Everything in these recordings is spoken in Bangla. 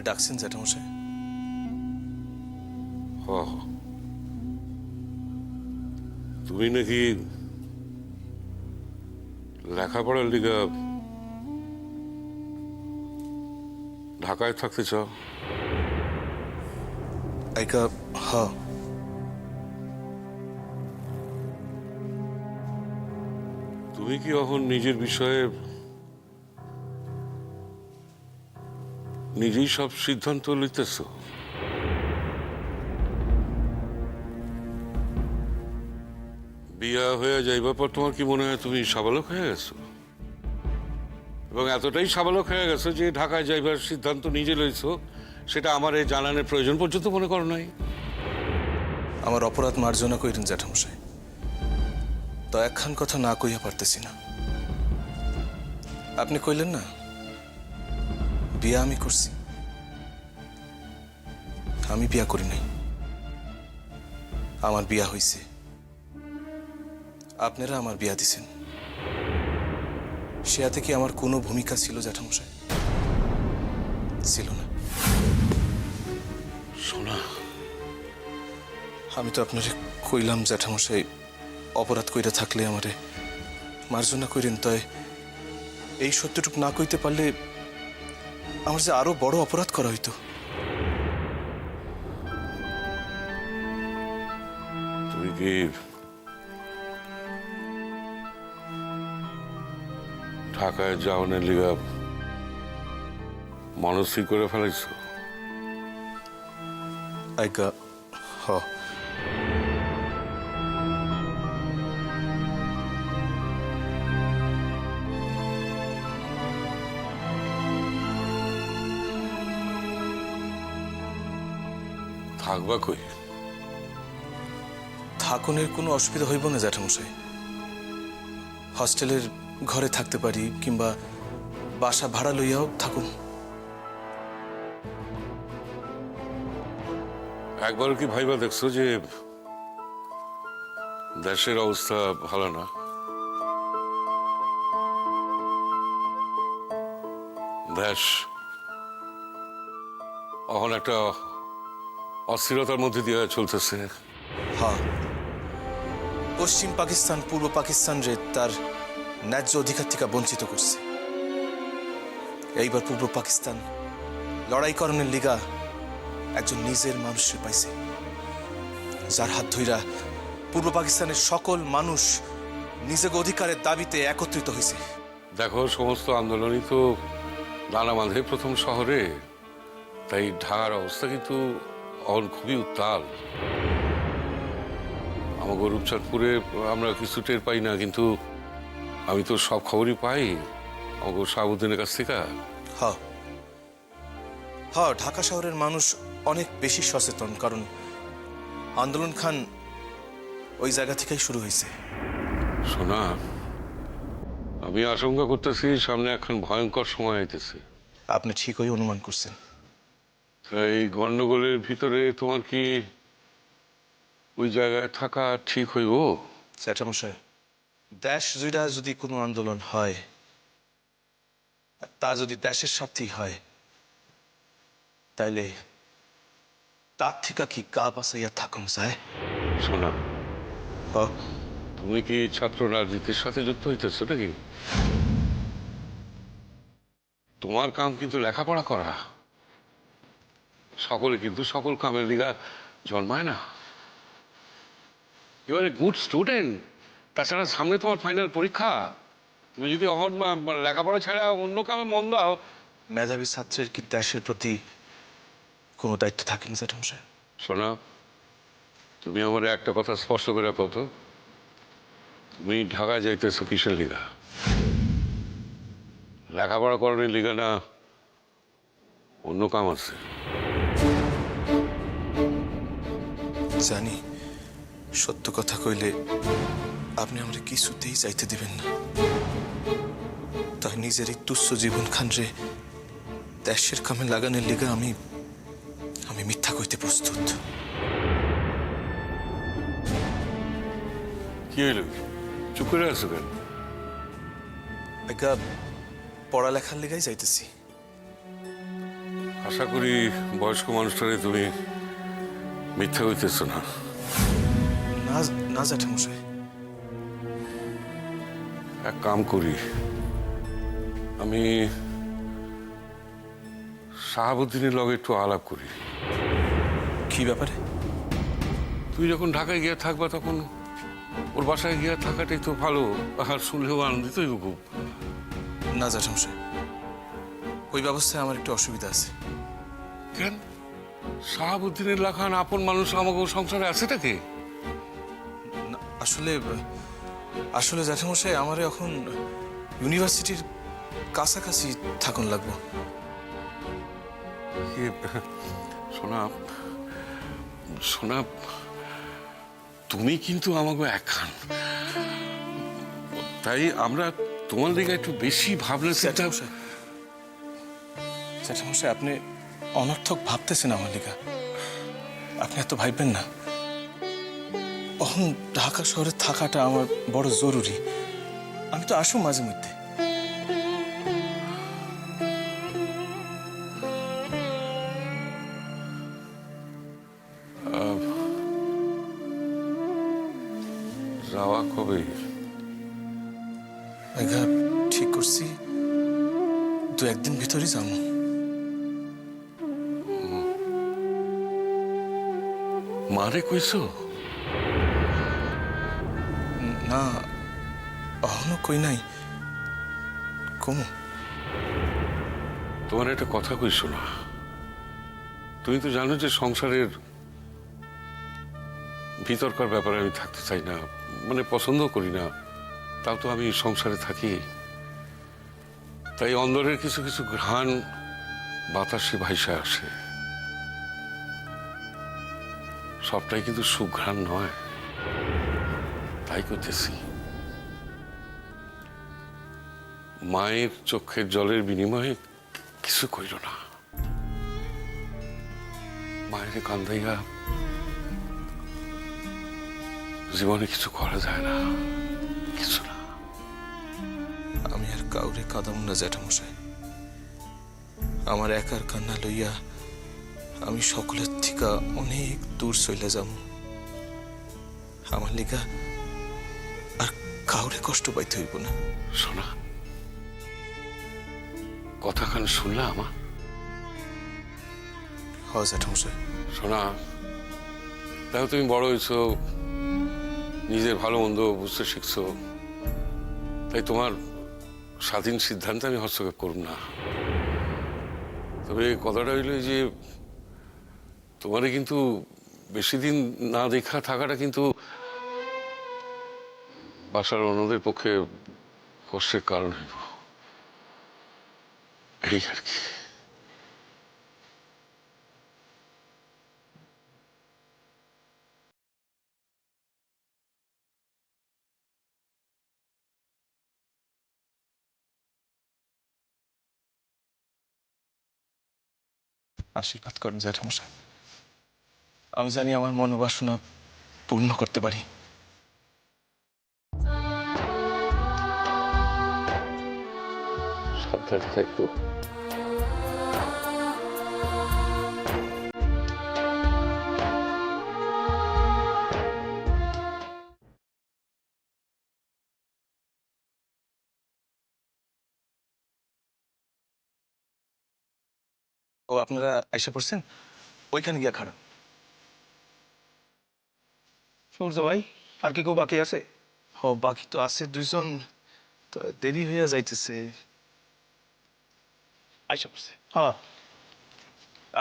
ডাকছেন জ্যাঠামশাই? তুমি নাকি লেখাপড়ার লিগা ঢাকায় থাকতে চাও? আইকা হ। তুমি কি এখন নিজের বিষয়ে নিজেই সব সিদ্ধান্ত নিতেছ? বিয়া হয়ে যাইবার পর তোমার কি মনে হয় তুমি সাবালক হয়ে গেছো? এবং এতটাই সাবালক হয়ে গেছো যে ঢাকায় যাইবার সিদ্ধান্ত নিজে লইছো, সেটা আমার এই জানানোর প্রয়োজন পর্যন্ত মনে করো নাই? আমার অপরাধ মার্জনা কইরেন জ্যাঠামশাই, তো একখান কথা না কইয়া পারতেছি না। আপনি কইলেন না বিয়া আমি করছি, আমি বিয়া করি নাই, আমার বিয়া হইছে। আপনারা আমার বিয়া দিছেন, সেয়াতে কি আমার কোনো ভূমিকা ছিল জ্যাঠামশাই? ছিল না। সোনা, আমি তো আপনারে কইলাম জ্যাঠামশাই, অপরাধ কইরা থাকলে আমারে মার্জনা কইরেন। তাই এই সত্যটুক না কইতে পারলে আমার যে আরো বড় অপরাধ করা হইতো। তুমি কি ঢাকায় যাওয়ার লিগা মানসিক করে ফেলাইছো? আইগা হ। থাকবা কই? থাকুনের কোনো অসুবিধা হইব না জ্যাঠামশাই। হস্টেলের ঘরে থাকতে পারি, কিংবা বাসা ভাড়া লইয়াও থাকুন। একবার কি ভাইবা দেখছো যে দেশের অবস্থা ভালো না? দেশ এখন একটা অস্থিরতার মধ্যে দিয়ে চলতেছে। হ্যাঁ, পশ্চিম পাকিস্তান পূর্ব পাকিস্তান রে তার ন্যায্য অধিকার থেকে বঞ্চিত করছে। এইবার পূর্ব পাকিস্তান লড়াইকরণের লিগা একজন নিজের মানুষকে পাইছে, যার হাত ধইরা পূর্ব পাকিস্তানের সকল মানুষ নিজের অধিকারের দাবিতে একত্রিত হয়েছে। দেখো, সমস্ত আন্দোলনই তো নানা মাঝে প্রথম শহরে, তাই ঢাকার অবস্থা কিন্তু এখন খুবই উত্তাল। আমাকে রূপচাঁদপুরে আমরা কিছু টের পাই না, কিন্তু আমি তো সব খবরই পাই আমাকে শাহাবুদ্দিনের কাছ থেকে। হ্যাঁ হ্যাঁ, ঢাকা শহরের মানুষ অনেক বেশি সচেতন, কারণ আন্দোলন খান ওই জায়গা থেকেই শুরু হয়েছে। শোনা, আমি আশঙ্কা করতেছি সামনে এখন ভয়ঙ্কর সময় আইতেছে। আপনি ঠিকই অনুমান করছেন। এই গন্ডগোলের ভিতরে তোমার কি ওই জায়গায় থাকা ঠিক হইব? জ্যাঠামশাই, দেশ জুড়া যদি কোনো আন্দোলন হয়, তা যদি দেশের স্বার্থেই হয়, তাইলে তার থেকে কি গা বাঁচাইয়া থাকুন যায়? শোনা, তুমি কি ছাত্র রাজনীতির সাথে যুক্ত হইতেছো নাকি? তোমার কাম কিন্তু লেখাপড়া করা। সকলে কিন্তু সকল কামের লিগা জন্মায় না। You are a good student. তাছাড়া সামনে তোমার ফাইনাল পরীক্ষা। তুমি যদি লেখাপড়া ছাড়া অন্য কামে মন দাও। মেধাবী ছাত্রের কি দেশের প্রতি কোনো দায়িত্ব থাকে না জ্যাঠামশাই? শোনা, তুমি আমার একটা কথা স্পষ্ট করে কত, তুমি ঢাকায় যাইতেছো কিসের লিগা? লেখাপড়া করার লিগা না, অন্য কাম আছে? জানি, সত্য কথা কইলে আপনি আমরা কিছুতেই যাইতে দিবেন না। তাই নিজের এই তুচ্ছ জীবন খান রে দেশের কামে লাগানোর লিগা আমি মিথ্যা কইতে প্রস্তুত। কি হইল? চুপ করে আছো কেন? একটা পড়ালেখার লিগাই যাইতেছি। আশা করি বয়স্ক মানুষটারে তুমি মিথ্যা হইতেছ না। না না জ্যাঠামশাই। এক কাম করি, আমি শাহাবুদ্দিনের লগে একটু আলাপ করি। কি ব্যাপারে? তুই যখন ঢাকায় গিয়ে থাকবা তখন ওর বাসায় গিয়ে থাকাটাই তো ভালো, আর শুনলেও আনন্দিত হইব খুব। না জ্যাঠামশাই, ওই ব্যবস্থায় আমার একটু অসুবিধা আছে। কেন? শাহাবুদ্দিনের লাখান আপন মানুষ আমাকে সংসারে আছেটা কে? না, আসলে আসলে জ্যাঠামশাই আমার এখন ইউনিভার্সিটির কাছাকাছি থাকুন লাগবো। সোনা, সোনা, তুমি কিন্তু আমাকে একখান, তাই আমরা তোমার দিকে একটু বেশি ভাবলে। জ্যাঠামশাই, জ্যাঠামশাই, আপনি অনর্থক ভাবতেছেন আমার লিগা। আপনি এত ভাববেন না। এখন ঢাকা শহরে থাকাটা আমার বড় জরুরি। আমি তো আসুন মাঝে মধ্যে। যাওয়া কবে? ঠিক করছি, দু একদিন ভিতরেই যাবো। মারে কইছো? না, এখনো কই নাই। কমু। তোমার একটা কথা কইছো না? তুমি তো জানো যে সংসারের ভিতরকার ব্যাপারে আমি থাকতে চাই না, মানে পছন্দ করি না। তাও তো আমি সংসারে থাকি, তাই অন্দরের কিছু কিছু ঘ্রাণ বাতাসে ভাইসা আসে। সবটাই কিন্তু সুঘ্রাণ নয়, তাই করতেছি। মায়ের চোখের জলের বিনিময়ে কিছু কইল না। মায়ের কান্দাইয়া জীবনে কিছু করা যায় না, কিছু না। আমি আর কাউরে কাঁদাম না জ্যাঠামশাই। আমার একার কান্না লইয়া আমি সকলের থেকে অনেক দূর চলে যাব। আমার লিগা আর কাউরে কষ্ট পাইতে হইব না। শোনা, কথাখান শুনলা আমার? হ জ্যাঠামশাই। শোনা, দেখো তুমি বড় হয়েছো, নিজের ভালো মন্দ বুঝতে শিখছো, তাই তোমার স্বাধীন সিদ্ধান্তে আমি হস্তক্ষেপ করব না। তবে কথাটা হইল যে তোমারে কিন্তু বেশি দিন না দেখা থাকাটা কিন্তু বাসার অন্যদের পক্ষে কষ্টের কারণ হইব, এই আর কি। আশীর্বাদ করেন জ্যাঠামশাই। আমি জানি আমার মনোবাসনা পূর্ণ করতে পারি। সাবধানে থাকো। ও, আপনারা আইসা পড়ছেন? ওইখানে গিয়া খারাপ। সূর্য ভাই, আর কি কেউ বাকি আছে? হ, বাকি তো আছে দুইজন, তো দেরি হইয়া যাইতেছে। আইসা পড়ছে। হ্যাঁ,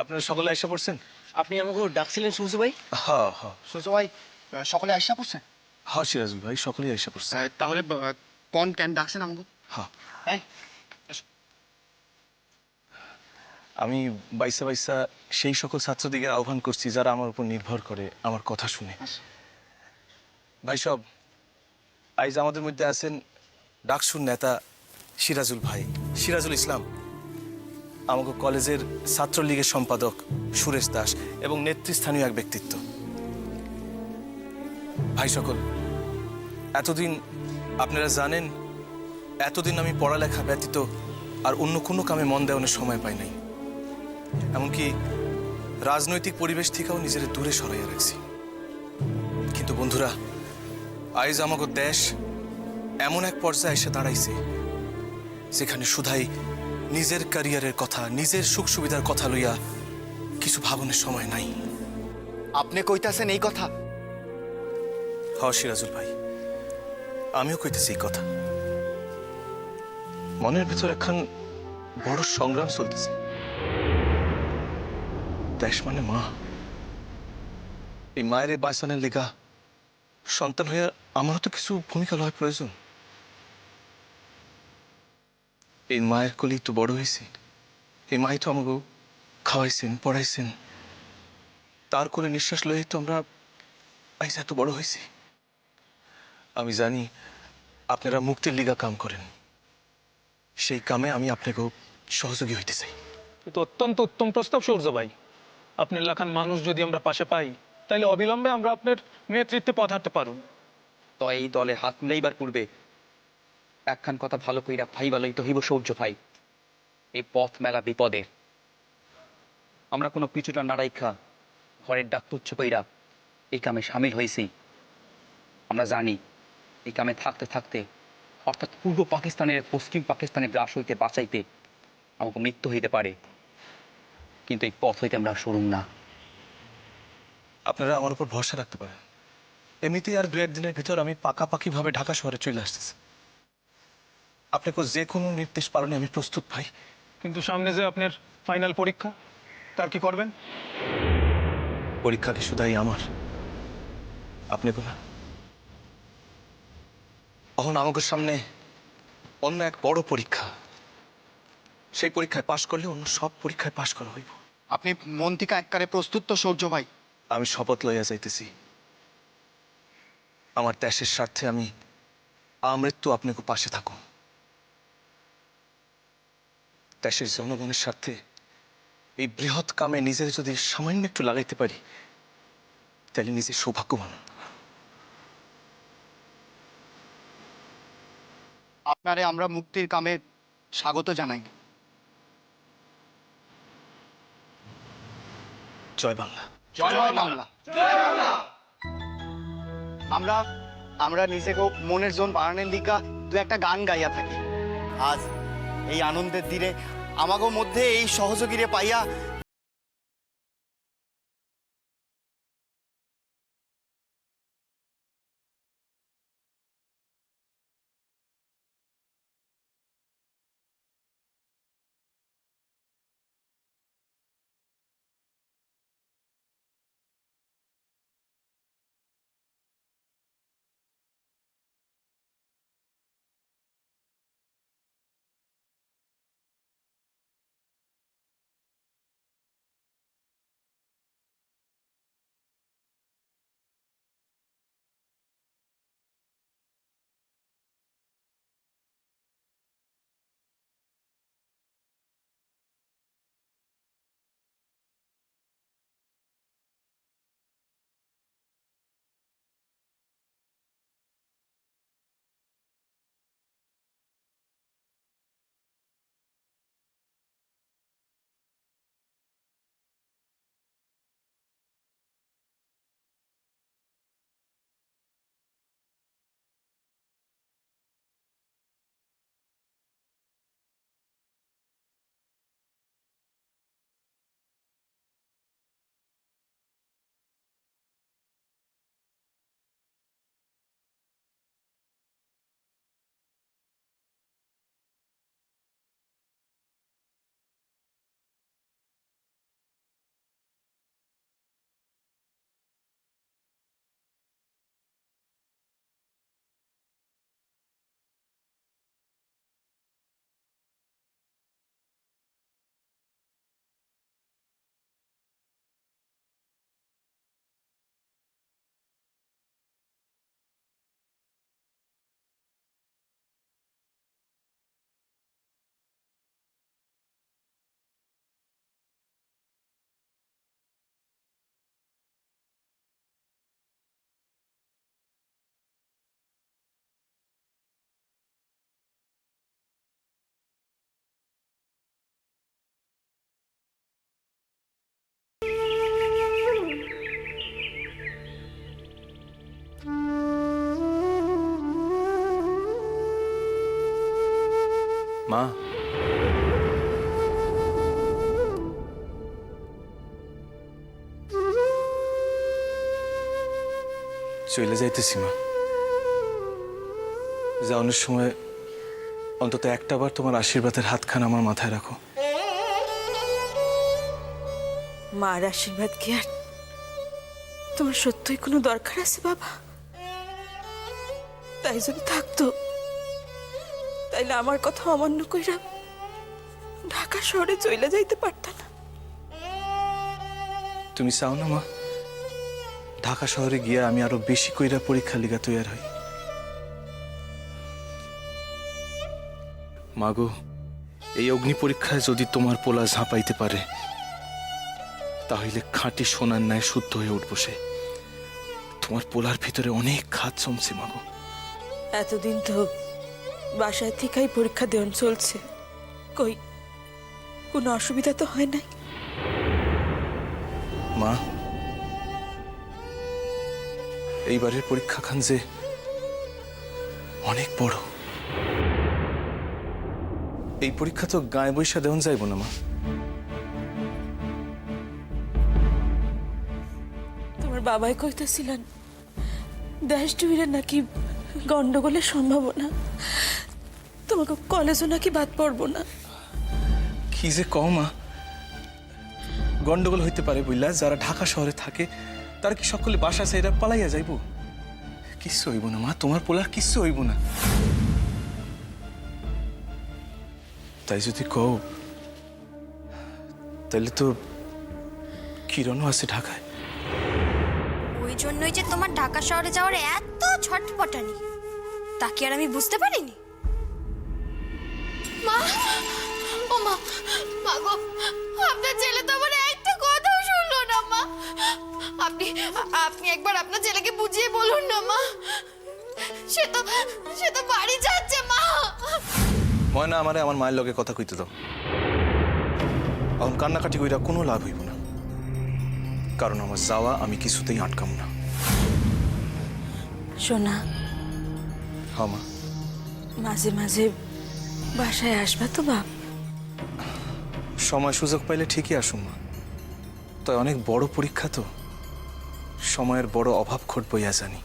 আপনারা সকলে আইসা পড়ছেন? আপনি আমাকে ডাকছিলেন সূর্য ভাই? হ্যাঁ হ্যাঁ সূর্য ভাই, সকলে আইসা পড়ছে? হ্যাঁ সিরাজুল ভাই, সকলেই আইসা পড়ছে। তাহলে কোন কেন ডাকছেন আমাকে? হ্যাঁ, এই, এসো। আমি বাইসা বাইসা সেই সকল ছাত্রদিকে আহ্বান করছি যারা আমার উপর নির্ভর করে, আমার কথা শুনে। ভাই সব, আইজ আমাদের মধ্যে আছেন ডাকসুর নেতা সিরাজুল ভাই, সিরাজুল ইসলাম, আমাকে কলেজের ছাত্রলীগের সম্পাদক সুরেশ দাস এবং নেতৃস্থানীয় এক ব্যক্তিত্ব। ভাই সকল, এতদিন আপনারা জানেন, এতদিন আমি পড়ালেখা ব্যতীত আর অন্য কোনো কামে মন দেওয়ানোর সময় পাই নাই। এমনকি রাজনৈতিক পরিবেশ থেকেও নিজের দূরে সরাইয়া রাখছি। কিন্তু বন্ধুরা, আইজ আমাকে দেশ এমন এক পর্যায়ে এসে দাঁড়াইছে যেখানে শুধাই নিজের ক্যারিয়ারের কথা, নিজের সুখ সুবিধার কথা লইয়া কিছু ভাবনের সময় নাই। আপনি কইতাছেন এই কথা? হ সিরাজুল ভাই, আমিও কইতেছি এই কথা। মনের ভিতর এখন বড় সংগ্রাম চলতেছে। দেশ মানে মা, এই মায়ের বাঁচানোর লেগা সন্তান হইয়া আমারও তো কিছু ভূমিকা লওয়া প্রয়োজন। এই মায়ের কোলেই তো বড় হয়েছে। এই মাই তো আমাকে খাওয়াইছেন, পড়াইছেন। তার কোলে নিঃশ্বাস লয়ে তো আমরা আইসা এত বড় হয়েছি। আমি জানি আপনারা মুক্তির লিগা কাম করেন, সেই কামে আমি আপনাকেও সহযোগী হইতে চাই। কিন্তু অত্যন্ত উত্তম প্রস্তাব সূর্য ভাই। আপনার এলাকার মানুষ যদি আমরা পাশে পাই, তাহলে অবিলম্বে আমরা আপনার নেতৃত্বে পথ হাঁটতে পারব। তো এই দলে হাত মিলাইবার পূর্বে একখান কথা ভালো কইরা ভাইবা লইতে হইব সৌর্য ভাই। এই পথ মেলা বিপদের। আমরা কোনো পিছুটা না রাইখা ঘরের ডাক তুচ্ছ কইরা এই কামে সামিল হয়েছি। আমরা জানি এই কামে থাকতে থাকতে, অর্থাৎ পূর্ব পাকিস্তানের পশ্চিম পাকিস্তানের গ্রাস হইতে বাঁচাইতে আমাকে মৃত্যু হইতে পারে, কিন্তু এই পথ হইতে আমরা সরুম না। আপনারা আমার উপর ভরসা রাখতে পারেন। এমনিতেই আর দু একদিনের ভিতর আমি পাকাপাকি ভাবে ঢাকা শহরে চলে আসতেছি। আপনাকে যে কোনো নির্দেশ পালনে আমি প্রস্তুত ভাই। কিন্তু সামনে যে আপনার ফাইনাল পরীক্ষা, তার কি করবেন? পরীক্ষা কি শুধাই আমার, আপনাকে না। এখন আমাদের সামনে অন্য এক বড় পরীক্ষা। সেই পরীক্ষায় পাশ করলে অন্য সব পরীক্ষায় পাশ করা হইব। আপনি মন থেকে একবারে প্রস্তুত তো সূর্য ভাই? আমি শপথ লইয়া যাইতেছি, আমার দেশের স্বার্থে আমি আমৃত্যু আপনাকে পাশে থাকুন। দেশের জনগণের স্বার্থে এই বৃহৎ কামে নিজের যদি সামান্য একটু লাগাইতে পারি, তাহলে নিজের সৌভাগ্যবান। আপনারে আমরা মুক্তির কামে স্বাগত জানাই। জয় বাংলা। জয় বাংলা। আমরা আমরা নিজেকে মনের জোন বাড়ানোর লিগা দু একটা গান গাইয়া থাকি। আজ এই আনন্দের দিনে আমাগো মধ্যে এই সহযোগীরে পাইয়া মা, চলে যাইতেছি মা। যাওয়ানোর সময় অন্তত একটাবার তোমার আশীর্বাদের হাতখানা আমার মাথায় রাখো। মার আশীর্বাদ কি আর তোমার সত্যই কোনো দরকার আছে বাবা? তাই যদি থাকতো তাইলে আমার কথা অমান্য কইরা ঢাকা শহরে চলে যাইতে পারত না? তুমি চাও না মা ঢাকা শহরে গিয়া আমি আরো বেশি কইরা পরীক্ষা লিগা তৈয়ার হই? মাগো, এই অগ্নি পরীক্ষায় যদি তোমার পোলা ঝাঁপাইতে পারে তাহলে খাঁটি সোনার ন্যায় শুদ্ধ হয়ে উঠবো সে। তোমার পোলার ভিতরে অনেক খাদ জমছে মাগো। এতদিন তো বাসায় থেকেই পরীক্ষা দেওয়ান চলছে, কই কোনো অসুবিধা তো হয় নাই? মা, এইবারের পরীক্ষা খান যে অনেক বড়। এই পরীক্ষা তো গায়ে বৈশা দেওয়ান যাইব না মা। তোমার বাবাই কইতেছিলেন দেশ জুড়ে নাকি গন্ডগোলের সম্ভাবনা, তোমাকে কলেজও নাকি বাদ পড়বো না। কি যে কও মা, গন্ডগোল হইতে পারে বুঝলা, যারা ঢাকা শহরে থাকে তারা কি সকলে বাসা ছেড়ে পালাইয়া যাইব? কিচ্ছু হইব না মা, তোমার পোলার কিচ্ছু হইব না। তাই যদি কও তাহলে তো কিরণও আছে ঢাকায়। ওই জন্যই যে তোমার ঢাকা শহরে যাওয়ার এত ছটপটানি, তা কি আর আমি বুঝতে পারিনি? মা, ও মা, মা গো, আপনার ছেলে তো আমার একটা কথাও শুনলো না মা। আপনি একবার আপনার ছেলেকে বুঝিয়ে বলুন না মা। সে তো বাড়ি যাচ্ছে মা। ময়না, আমারে আমার মায়ের লগে কথা কইতে দাও। এখন কান্নাকাটি কইরা কোনো লাভ হইব না, কারণ আমার যাওয়া আমি কিছুতেই আটকাম না। সোনা, হ্যাঁ মা। মাঝে মাঝে বাসায় আসবা তো বাপ? সময় সুযোগ পাইলে ঠিকই আসুন মা, তাই অনেক বড় পরীক্ষা তো, সময়ের বড় অভাব ঘটবইয়া জানি।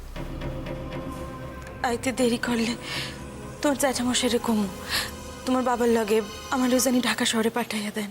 আইতে দেরি করলে তোর জ্যাঠামশাইরে কমু, তোমার বাবার লগে আমার জানি ঢাকা শহরে পাঠাইয়া দেন।